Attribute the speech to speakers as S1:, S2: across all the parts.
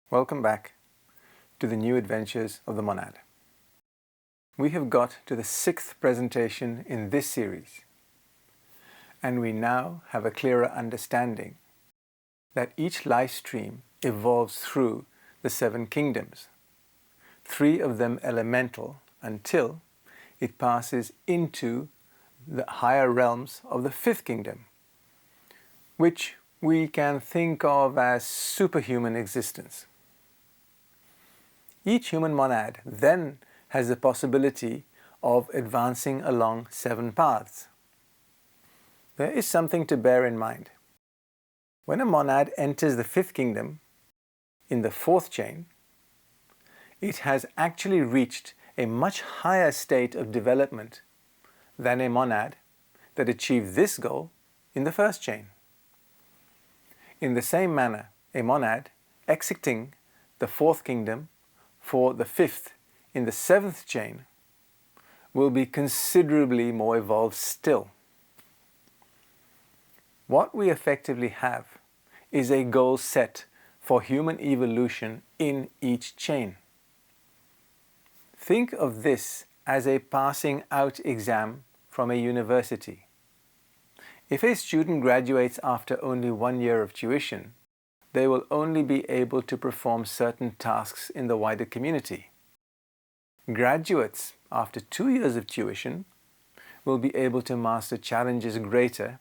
S1: Welcome back to the new adventures of the monad. We have got to the 6th presentation in this series, and we now have a clearer understanding that each life stream evolves through the 7 kingdoms, 3 of them elemental, until it passes into the higher realms of the 5th kingdom, which we can think of as superhuman existence. Each human monad then has the possibility of advancing along 7 paths. There is something to bear in mind. When a monad enters the 5th kingdom, in the 4th chain, it has actually reached a much higher state of development than a monad that achieved this goal in the 1st chain. In the same manner, a monad exiting the 4th kingdom for the 5th in the 7th chain will be considerably more evolved still. What we effectively have is a goal set for human evolution in each chain. Think of this as a passing out exam from a university. If a student graduates after only 1 year of tuition, they will only be able to perform certain tasks in the wider community. Graduates after 2 years of tuition will be able to master challenges greater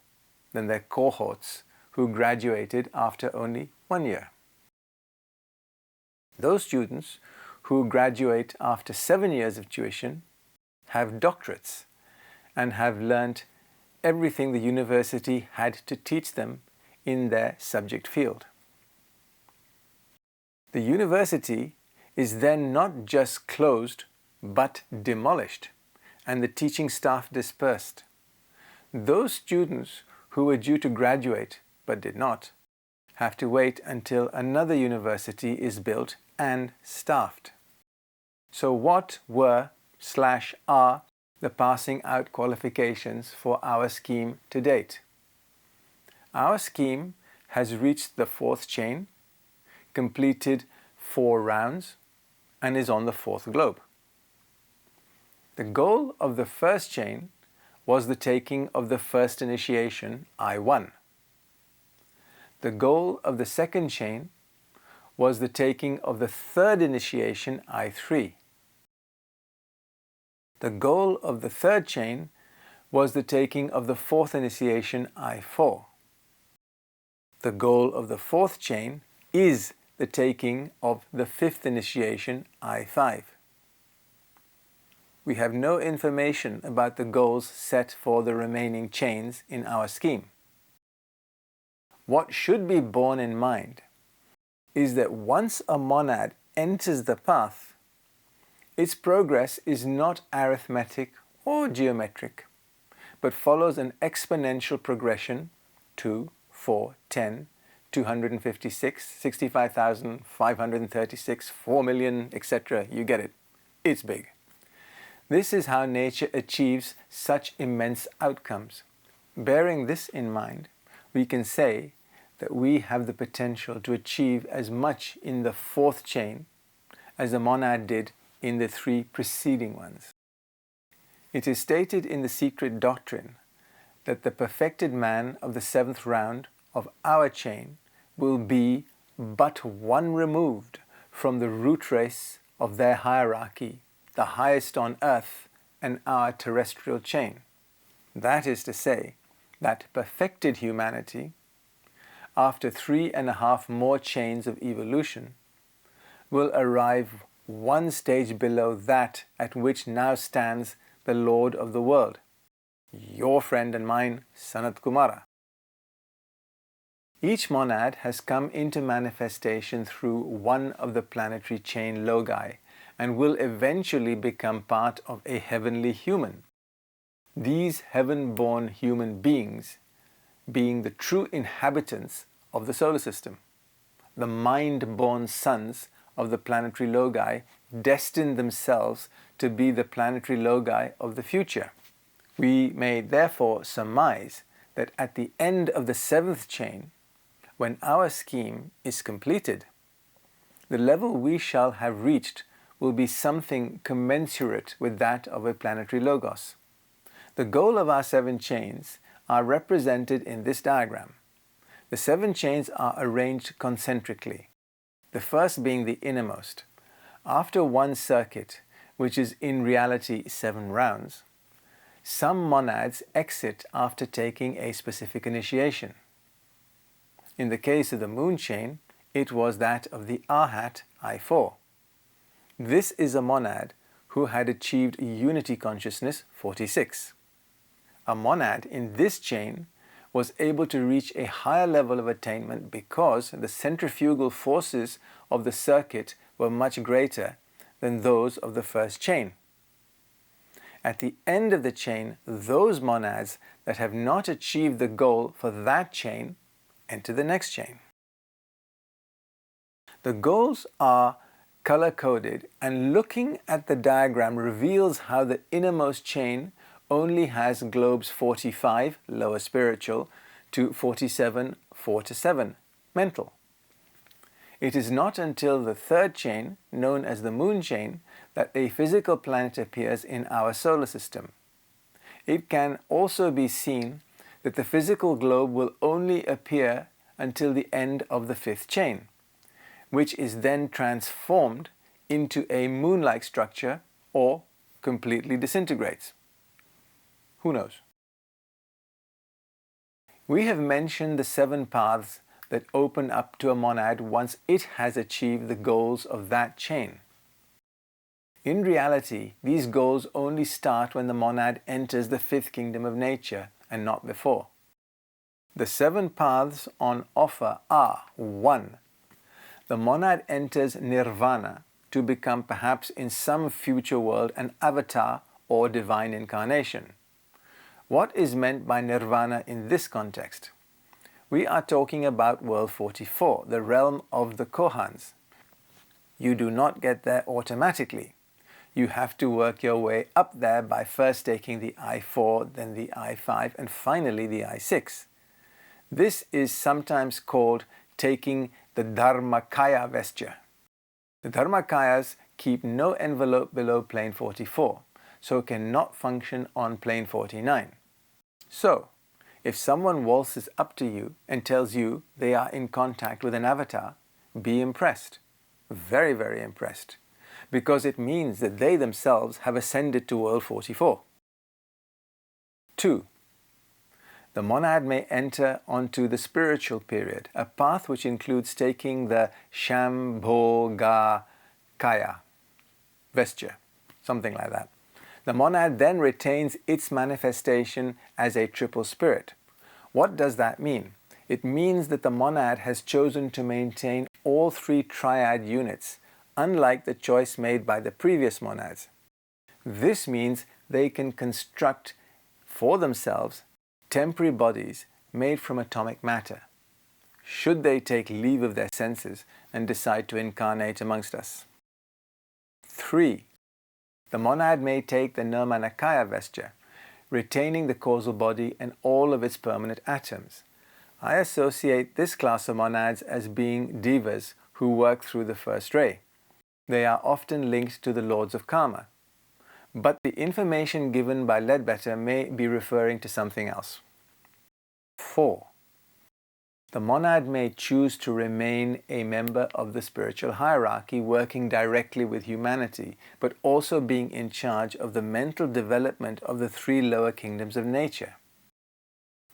S1: than their cohorts who graduated after only 1 year. Those students who graduate after 7 years of tuition have doctorates and have learnt everything the university had to teach them in their subject field. The university is then not just closed but demolished and the teaching staff dispersed. Those students who were due to graduate but did not have to wait until another university is built and staffed. So what were/are the passing out qualifications for our scheme to date? Our scheme has reached the 4th chain, completed 4 rounds, and is on the 4th globe. The goal of the 1st chain was the taking of the 1st initiation, I1. The goal of the 2nd chain was the taking of the 3rd initiation, I3. The goal of the 3rd chain was the taking of the 4th initiation, I4. The goal of the 4th chain is the taking of the 5th initiation, I5. We have no information about the goals set for the remaining chains in our scheme. What should be borne in mind is that once a monad enters the path, its progress is not arithmetic or geometric, but follows an exponential progression: 2, 4, 10, 256, 65,536, 4 million, etc. You get it. It's big. This is how nature achieves such immense outcomes. Bearing this in mind, we can say that we have the potential to achieve as much in the 4th chain as the monad did in the 3 preceding ones. It is stated in the secret doctrine that the perfected man of the 7th round of our chain will be but 1 removed from the root race of their hierarchy, the highest on earth and our terrestrial chain. That is to say, that perfected humanity, after 3.5 more chains of evolution, will arrive 1 stage below that at which now stands the Lord of the world, your friend and mine, Sanat Kumara. Each monad has come into manifestation through one of the planetary chain logi and will eventually become part of a heavenly human. These heaven-born human beings being the true inhabitants of the solar system, the mind-born sons of the planetary logi, destined themselves to be the planetary logi of the future. We may therefore surmise that at the end of the 7th chain, when our scheme is completed, the level we shall have reached will be something commensurate with that of a planetary logos. The goal of our 7 chains are represented in this diagram. The 7 chains are arranged concentrically, the first being the innermost. After one circuit, which is in reality 7 rounds, some monads exit after taking a specific initiation. In the case of the moon chain, it was that of the Arhat I4. This is a monad who had achieved unity consciousness 46. A monad in this chain was able to reach a higher level of attainment because the centrifugal forces of the circuit were much greater than those of the first chain. At the end of the chain, those monads that have not achieved the goal for that chain enter the next chain. The goals are color-coded, and looking at the diagram reveals how the innermost chain only has globes 45, lower spiritual, to 47, 4 to 7, mental. It is not until the third chain, known as the moon chain, that a physical planet appears in our solar system. It can also be seen that the physical globe will only appear until the end of the 5th chain, which is then transformed into a moon-like structure or completely disintegrates. Who knows? We have mentioned the 7 paths that open up to a monad once it has achieved the goals of that chain. In reality, these goals only start when the monad enters the 5th kingdom of nature and not before. The 7 paths on offer are: 1. The monad enters nirvana to become perhaps in some future world an avatar or divine incarnation. What is meant by nirvana in this context? We are talking about world 44, the realm of the kohans. You do not get there automatically. You have to work your way up there by first taking the I4, then the I5, and finally the I6. This is sometimes called taking the Dharmakaya vesture. The Dharmakayas keep no envelope below plane 44, so cannot function on plane 49. So, if someone waltzes up to you and tells you they are in contact with an avatar, be impressed. Very, very impressed. Because it means that they themselves have ascended to world 44. 2. The monad may enter onto the spiritual period, a path which includes taking the Shambhogakaya vesture, something like that. The monad then retains its manifestation as a triple spirit. What does that mean? It means that the monad has chosen to maintain all 3 triad units, unlike the choice made by the previous monads. This means they can construct for themselves temporary bodies made from atomic matter, should they take leave of their senses and decide to incarnate amongst us. 3. The monad may take the Nirmanakaya vesture, retaining the causal body and all of its permanent atoms. I associate this class of monads as being divas who work through the first ray. They are often linked to the lords of karma. But the information given by Ledbetter may be referring to something else. 4. The monad may choose to remain a member of the spiritual hierarchy, working directly with humanity, but also being in charge of the mental development of the 3 lower kingdoms of nature.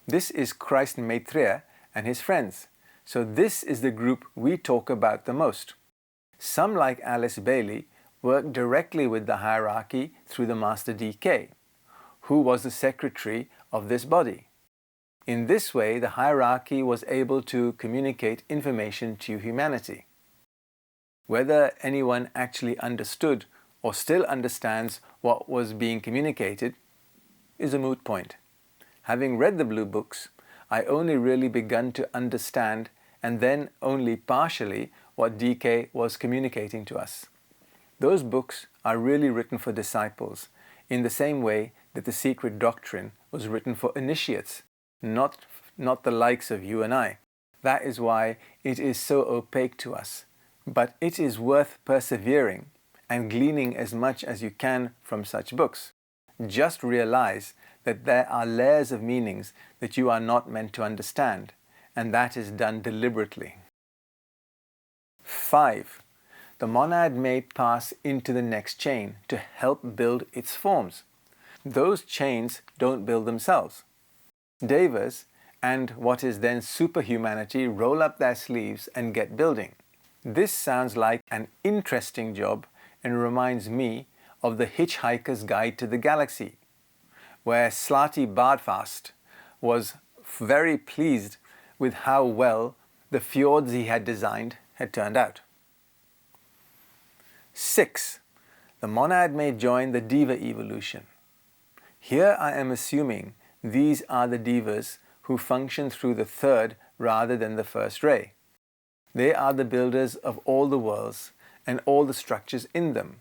S1: This is Christ Maitreya and his friends, so this is the group we talk about the most. Some, like Alice Bailey, work directly with the hierarchy through the Master DK, who was the secretary of this body. In this way, the hierarchy was able to communicate information to humanity. Whether anyone actually understood or still understands what was being communicated is a moot point. Having read the blue books, I only really begun to understand, and then only partially, what DK was communicating to us. Those books are really written for disciples, in the same way that the secret doctrine was written for initiates, not the likes of you and I. That is why it is so opaque to us. But it is worth persevering and gleaning as much as you can from such books. Just realize that there are layers of meanings that you are not meant to understand, and that is done deliberately. 5. The monad may pass into the next chain to help build its forms. Those chains don't build themselves. Devas and what is then superhumanity roll up their sleeves and get building. This sounds like an interesting job and reminds me of The Hitchhiker's Guide to the Galaxy, where Slati Bardfast was very pleased with how well the fjords he had designed had turned out. 6. The monad may join the diva evolution. Here I am assuming these are the divas who function through the third rather than the first ray. They are the builders of all the worlds and all the structures in them,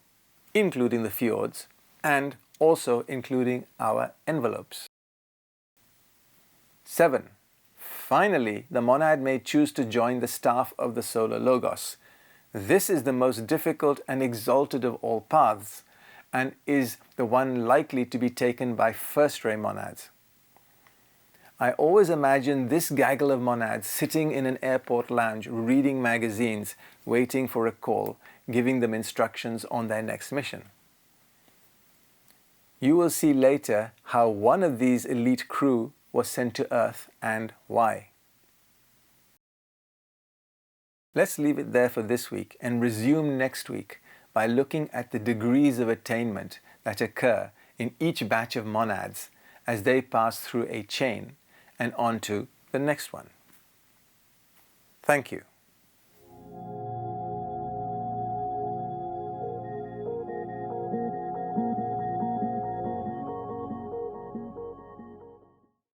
S1: including the fjords and also including our envelopes. 7. Finally, the monad may choose to join the staff of the solar logos. This is the most difficult and exalted of all paths, and is the one likely to be taken by first-ray monads. I always imagine this gaggle of monads sitting in an airport lounge reading magazines, waiting for a call, giving them instructions on their next mission. You will see later how one of these elite crew was sent to Earth and why. Let's leave it there for this week and resume next week by looking at the degrees of attainment that occur in each batch of monads as they pass through a chain and on to the next one. Thank you.